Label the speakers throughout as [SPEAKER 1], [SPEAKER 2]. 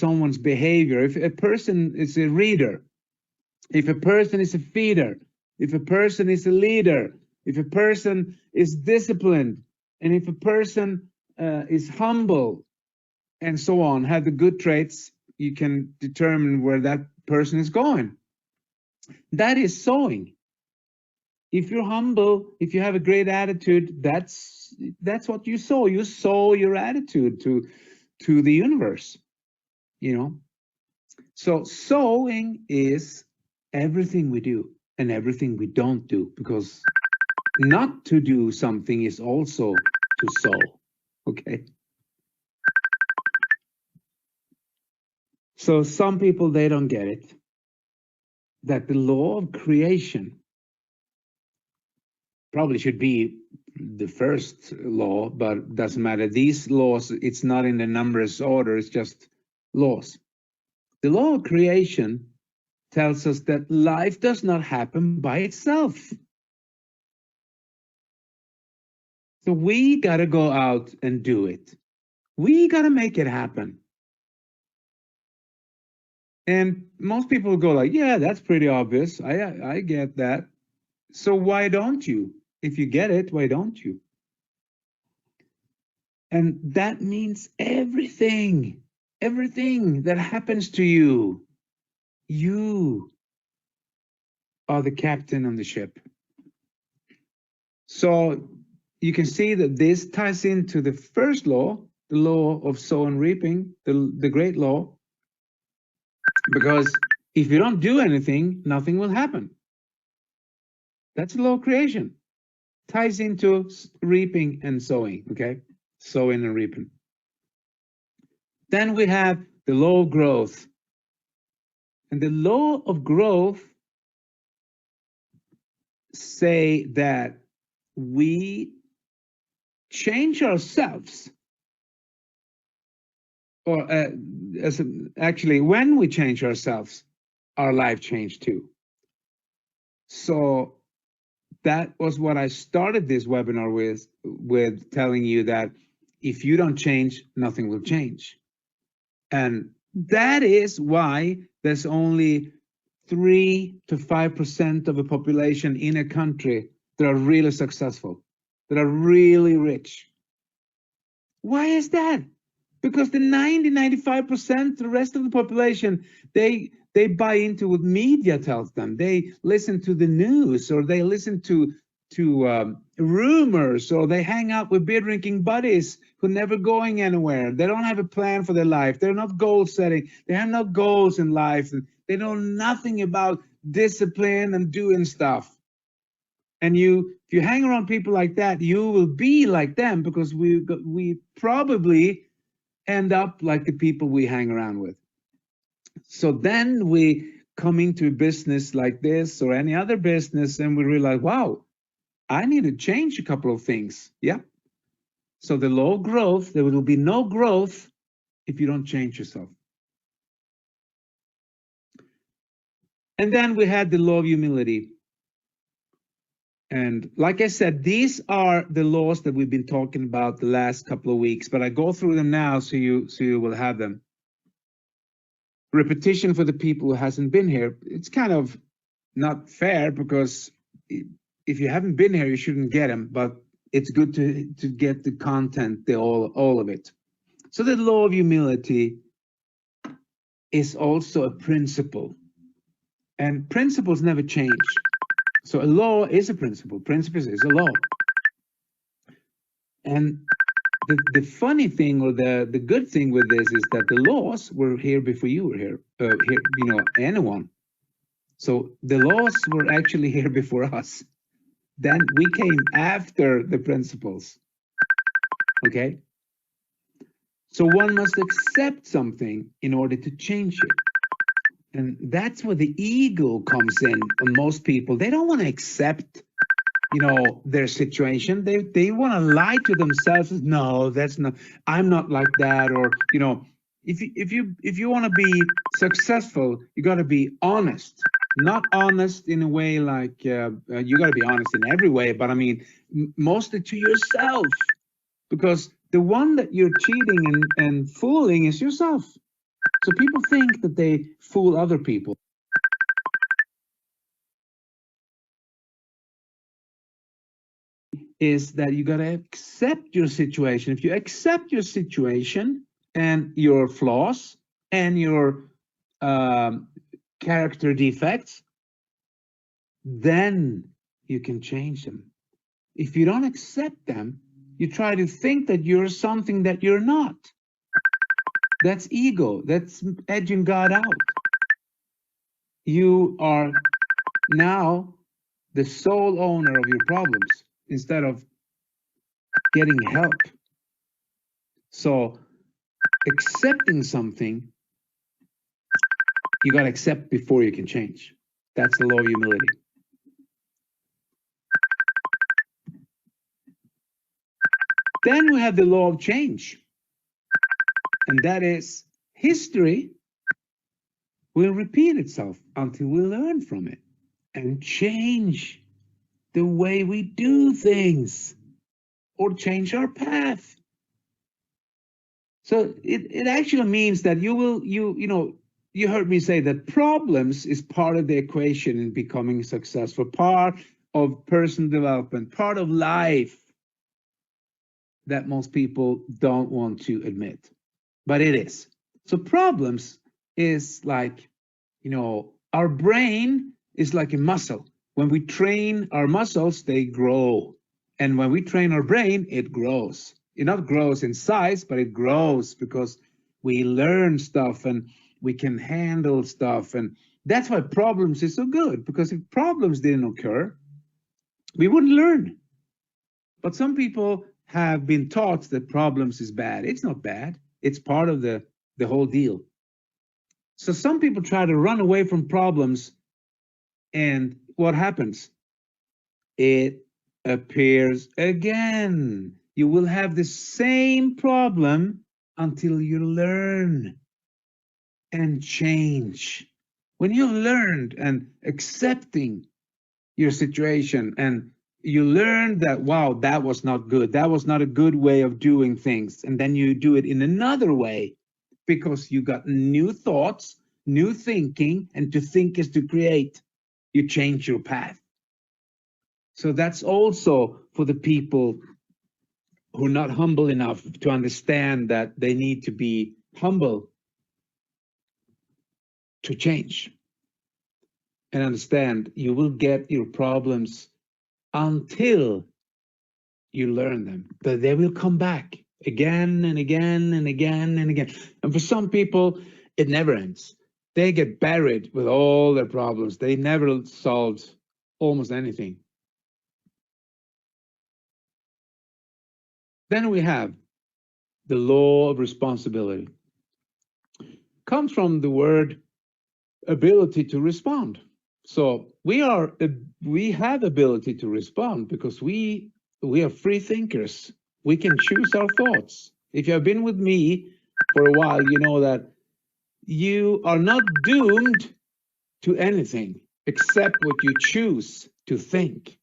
[SPEAKER 1] someone's behavior. If a person is a reader, if a person is a feeder, if a person is a leader, if a person is disciplined, and if a person is humble, and so on, have the good traits, you can determine where that person is going. That is sowing. If you're humble, if you have a great attitude, that's what you sow. You sow your attitude to the universe, you know. So sowing is everything we do and everything we don't do, because not to do something is also to sow. Okay. So some people, they don't get it, that the law of creation probably should be the first law, but doesn't matter. These laws, it's not in the numerous order, it's just laws. The law of creation tells us that life does not happen by itself. So we got to go out and do it. We got to make it happen. And most people go like, yeah, that's pretty obvious. I get that. So why don't you? If you get it, why don't you? And that means everything that happens to you, you are the captain on the ship. So you can see that this ties into the first law, the law of sow and reaping, the great law, because if you don't do anything, nothing will happen. That's the law of creation. Ties into reaping and sowing, okay? Sowing and reaping. Then we have the law of growth. And the law of growth say that we change ourselves, or actually, when we change ourselves, our life changed too. So that was what I started this webinar with telling you that if you don't change, nothing will change. And that is why there's only 3 to 5% of the population in a country that are really successful, that are really rich. Why is that? Because the 95%, the rest of the population, they buy into what media tells them. They listen to the news, or they listen to rumors, or they hang out with beer drinking buddies who are never going anywhere. They don't have a plan for their life. They're not goal setting. They have no goals in life. They know nothing about discipline and doing stuff. And if you hang around people like that, you will be like them, because we probably end up like the people we hang around with. So then we come into a business like this or any other business, and we realize, wow, I need to change a couple of things. Yeah. So the law of growth, there will be no growth if you don't change yourself. And then we had the law of humility. And like I said, these are the laws that we've been talking about the last couple of weeks, but I go through them now so you will have them. Repetition for the people who hasn't been here. It's kind of not fair, because if you haven't been here, you shouldn't get them, but it's good to get the content, all of it. So the law of humility is also a principle, and principles never change. So a law is a principle. Principles is a law. And the funny thing, or the good thing with this, is that the laws were here before you were here. Anyone. So the laws were actually here before us. Then we came after the principles. Okay? So one must accept something in order to change it. And that's where the ego comes in on most people. They don't want to accept, their situation. They want to lie to themselves. No, that's not, I'm not like that. Or, if you want to be successful, you got to be honest. Not honest in a way like, you got to be honest in every way, but I mean, mostly to yourself. Because the one that you're cheating and fooling is yourself. So people think that they fool other people. Is that you got to accept your situation. If you accept your situation and your flaws and your um, character defects, then you can change them. If you don't accept them, you try to think that you're something that you're not. That's ego. That's edging God out. You are now the sole owner of your problems instead of getting help. So accepting something, you got to accept before you can change. That's the law of humility. Then we have the law of change. And that is history will repeat itself until we learn from it and change the way we do things or change our path. So it actually means that you heard me say that problems is part of the equation in becoming successful, part of personal development, part of life that most people don't want to admit, but it is. So problems is like, our brain is like a muscle. When we train our muscles, they grow. And when we train our brain, it grows. It not grows in size, but it grows because we learn stuff and we can handle stuff. And that's why problems is so good, because if problems didn't occur, we wouldn't learn. But some people have been taught that problems is bad. It's not bad. It's part of the whole deal. So some people try to run away from problems, and what happens? It appears again. You will have the same problem until you learn and change. When you learned and accepting your situation and you learn that, wow, that was not good. That was not a good way of doing things. And then you do it in another way because you got new thoughts, new thinking, and to think is to create. You change your path. So that's also for the people who are not humble enough to understand that they need to be humble to change and understand you will get your problems until you learn them, that they will come back again and again and again and again. And for some people, it never ends. They get buried with all their problems. They never solved almost anything. Then we have the law of responsibility. Comes from the word ability to respond. So we have ability to respond because we are free thinkers. We can choose our thoughts. If you have been with me for a while, you know that you are not doomed to anything except what you choose to think.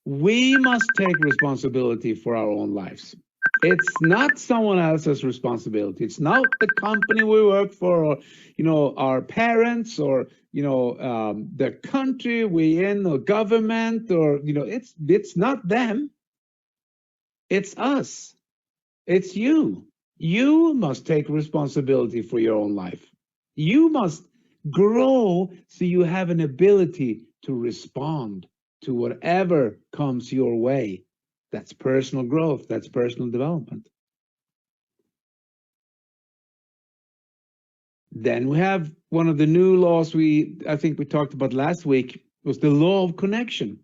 [SPEAKER 1] We must take responsibility for our own lives. It's not someone else's responsibility. It's not the company we work for, or our parents, or the country we in, or government, or it's not them. It's us. It's you. You must take responsibility for your own life. You must grow so you have an ability to respond to whatever comes your way. That's personal growth. That's personal development. Then we have one of the new laws I think we talked about last week was the law of connection.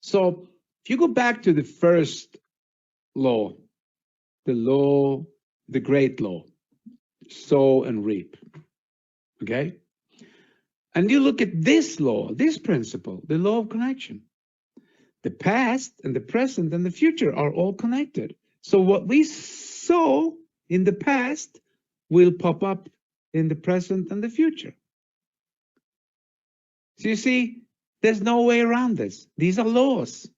[SPEAKER 1] So if you go back to the first law, the great law, sow and reap. Okay? And you look at this law, this principle, the law of connection. The past and the present and the future are all connected. So what we sow in the past will pop up in the present and the future. So you see, there's no way around this. These are laws.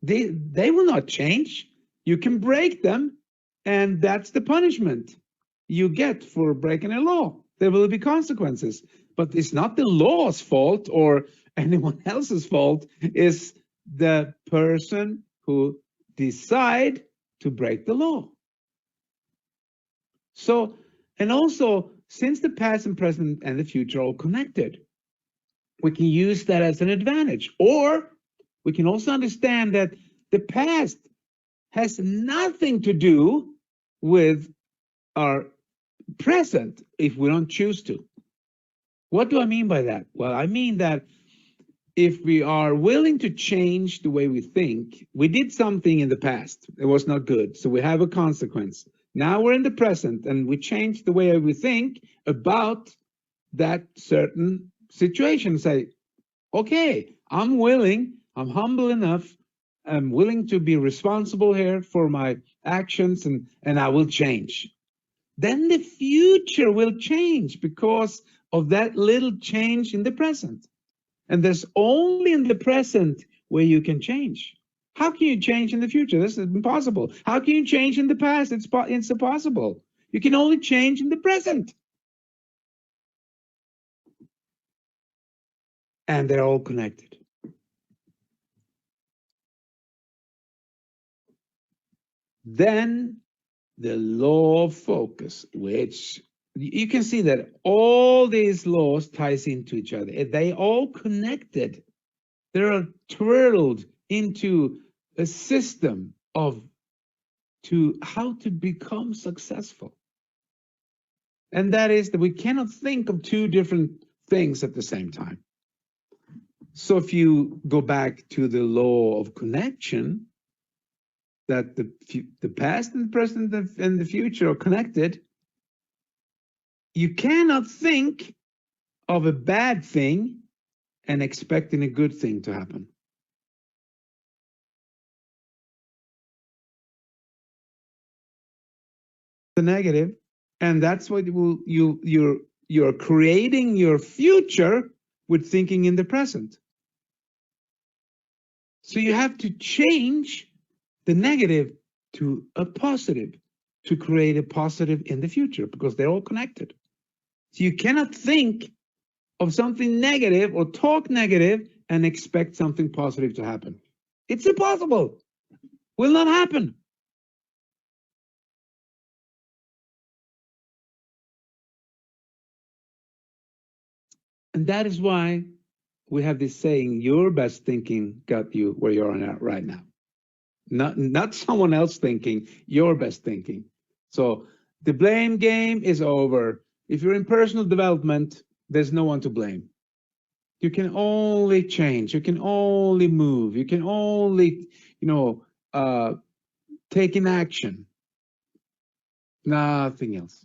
[SPEAKER 1] They will not change. You can break them And that's the punishment you get for breaking a law. There will be consequences. But it's not the law's fault or anyone else's fault. It's the person who decide to break the law. So, and also, since the past and present and the future are all connected, we can use that as an advantage. Or we can also understand that the past has nothing to do with our present if we don't choose to. What do I mean by that? Well, I mean that if we are willing to change the way we think, we did something in the past, it was not good, so we have a consequence. Now we're in the present and we change the way we think about that certain situation. Say, okay, I'm willing, I'm humble enough, I'm willing to be responsible here for my actions, and I will change. Then the future will change because of that little change in the present. And there's only in the present where you can change. How can you change in the future? This is impossible. How can you change in the past? It's impossible. You can only change in the present. And they're all connected. Then the law of focus, which you can see that all these laws ties into each other. They all connected. They're twirled into a system of how to become successful. And that is that we cannot think of two different things at the same time. So if you go back to the law of connection, that the past and the present and the future are connected, you cannot think of a bad thing and expecting a good thing to happen. The negative, and that's what you're creating your future with thinking in the present. So you have to change the negative to a positive to create a positive in the future, because they're all connected. So you cannot think of something negative or talk negative and expect something positive to happen. It's impossible. Will not happen. And that is why we have this saying, your best thinking got you where you're at right now. Not someone else thinking, your best thinking. So the blame game is over. If you're in personal development, there's no one to blame. You can only change. You can only move. You can only, take an action. Nothing else.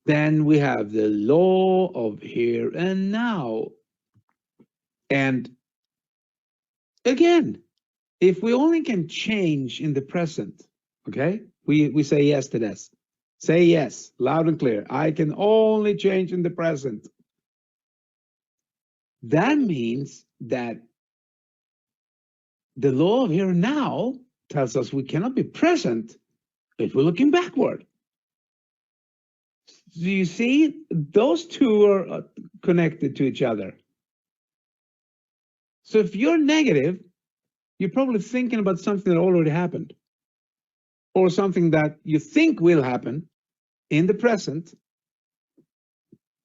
[SPEAKER 1] Then we have the law of here and now. And again, if we only can change in the present, okay, we say yes to this. Say yes, loud and clear. I can only change in the present. That means that the law of here and now tells us we cannot be present if we're looking backward. Do you see? Those two are connected to each other. So if you're negative, you're probably thinking about something that already happened, or something that you think will happen in the present,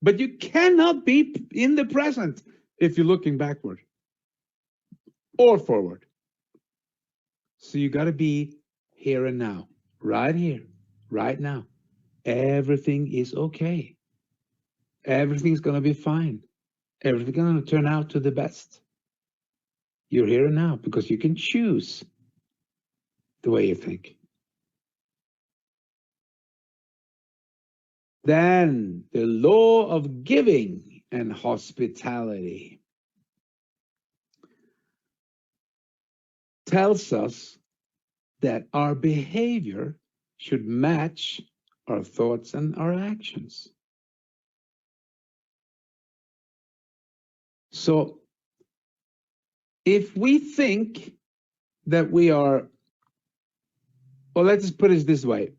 [SPEAKER 1] but you cannot be in the present if you're looking backward or forward. So you got to be here and now, right here, right now. Everything is okay. Everything's going to be fine. Everything's going to turn out to the best. You're here and now because you can choose the way you think. Then the law of giving and hospitality tells us that our behavior should match our thoughts and our actions. So if we think that we are or let's just put it this way.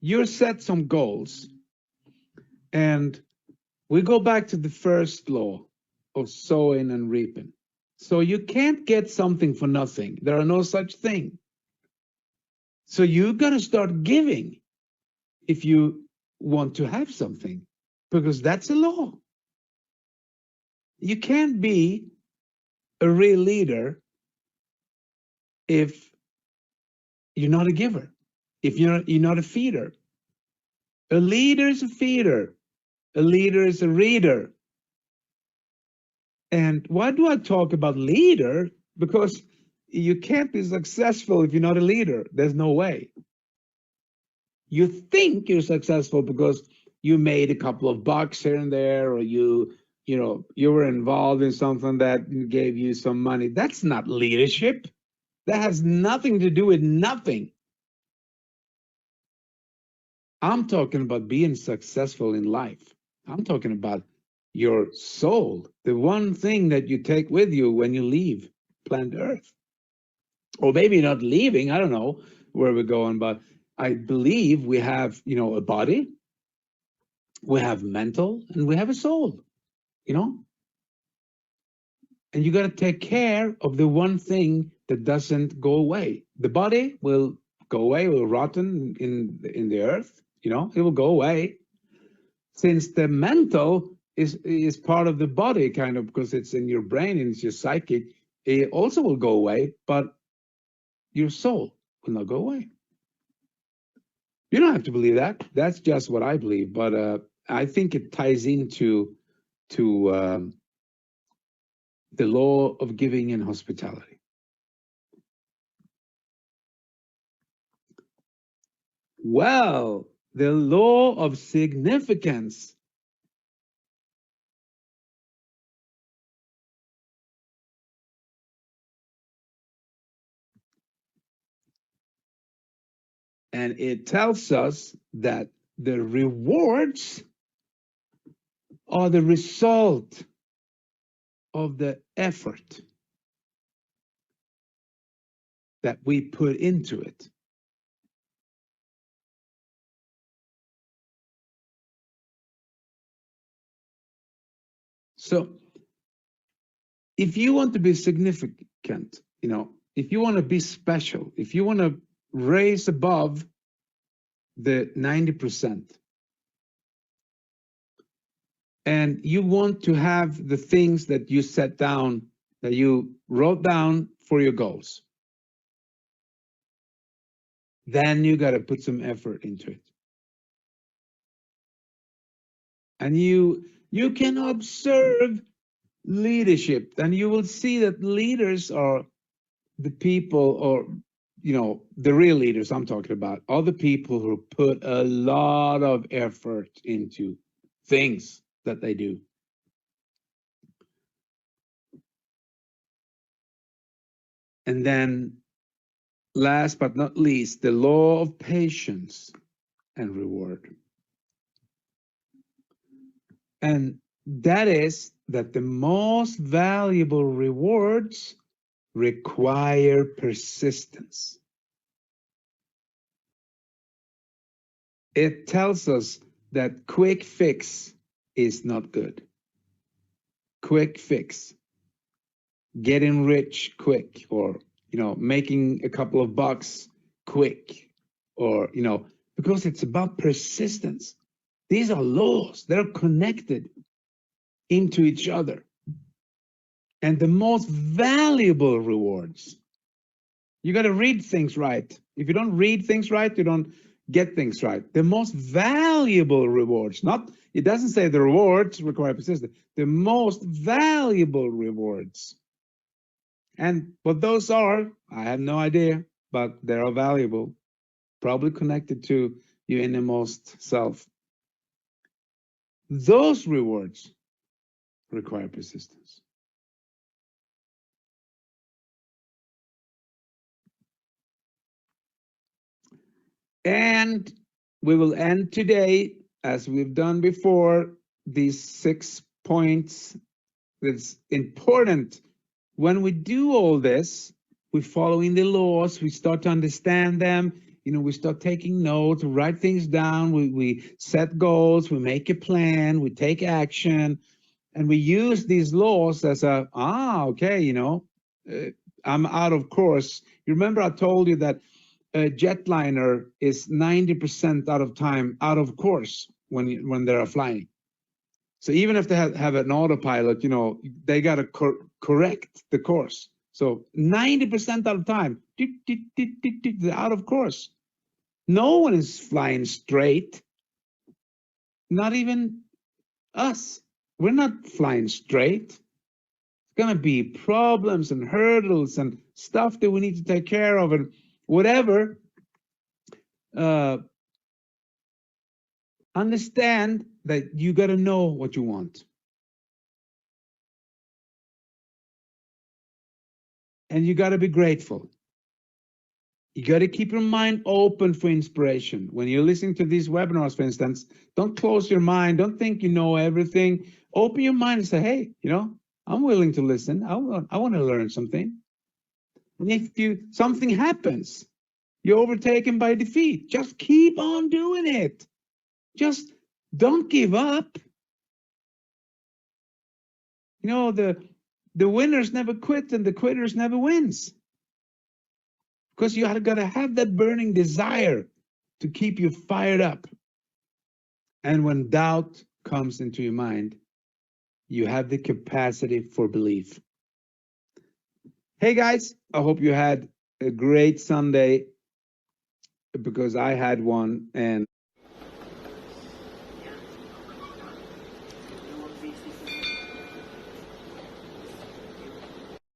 [SPEAKER 1] You set some goals, and we go back to the first law of sowing and reaping. So you can't get something for nothing. There are no such thing. So you got to start giving if you want to have something, because that's a law. You can't be a real leader if you're not a giver, if you're not a feeder. A leader is a feeder. A leader is a reader. And why do I talk about leader? Because you can't be successful if you're not a leader. There's no way. You think you're successful because you made a couple of bucks here and there, or you were involved in something that gave you some money. That's not leadership. That has nothing to do with nothing. I'm talking about being successful in life. I'm talking about your soul, the one thing that you take with you when you leave planet Earth. Or maybe not leaving, I don't know where we're going, but I believe we have, a body, we have mental, and we have a soul, And you got to take care of the one thing that doesn't go away. The body will go away, will rotten in the earth, it will go away. Since the mental is part of the body, kind of, because it's in your brain and it's your psychic, it also will go away, but your soul will not go away. You don't have to believe that. That's just what I believe. But I think it ties into the law of giving and hospitality. Well, the law of significance. And it tells us that the rewards are the result of the effort that we put into it. So if you want to be significant, if you want to be special, if you want to raise above the 90%, and you want to have the things that you set down, that you wrote down for your goals, then you got to put some effort into it. And you can observe leadership, and you will see that leaders are the people, or the real leaders I'm talking about, are the people who put a lot of effort into things that they do. And then last but not least, the law of patience and reward. And that is that the most valuable rewards require persistence. It tells us that quick fix is not good. Quick fix, getting rich quick, or making a couple of bucks quick, or because it's about persistence. These are laws, they're connected into each other. And the most valuable rewards, you got to read things right. If you don't read things right, you don't get things right. The most valuable rewards, it doesn't say the rewards require persistence, the most valuable rewards. And what those are, I have no idea, but they are valuable, probably connected to your innermost self. Those rewards require persistence. And we will end today, as we've done before, these 6 points. It's important. When we do all this, we follow in the laws, we start to understand them, we start taking notes, we write things down, we set goals, we make a plan, we take action, and we use these laws as okay, I'm out of course. You remember I told you that a jetliner is 90% out of time out of course when they're flying. So even if they have an autopilot, they got to correct the course. So 90% of the time, they're out of course. No one is flying straight. Not even us. We're not flying straight. It's going to be problems and hurdles and stuff that we need to take care of and whatever. Understand that you got to know what you want. And you got to be grateful. You got to keep your mind open for inspiration. When you're listening to these webinars, for instance, don't close your mind. Don't think you know everything. Open your mind and say, hey, I'm willing to listen. I want to learn something. And if something happens, you're overtaken by defeat, just keep on doing it. Just don't give up. The winners never quit and the quitters never wins. Because you got to have that burning desire to keep you fired up. And when doubt comes into your mind, you have the capacity for belief. Hey guys, I hope you had a great Sunday, because I had one, and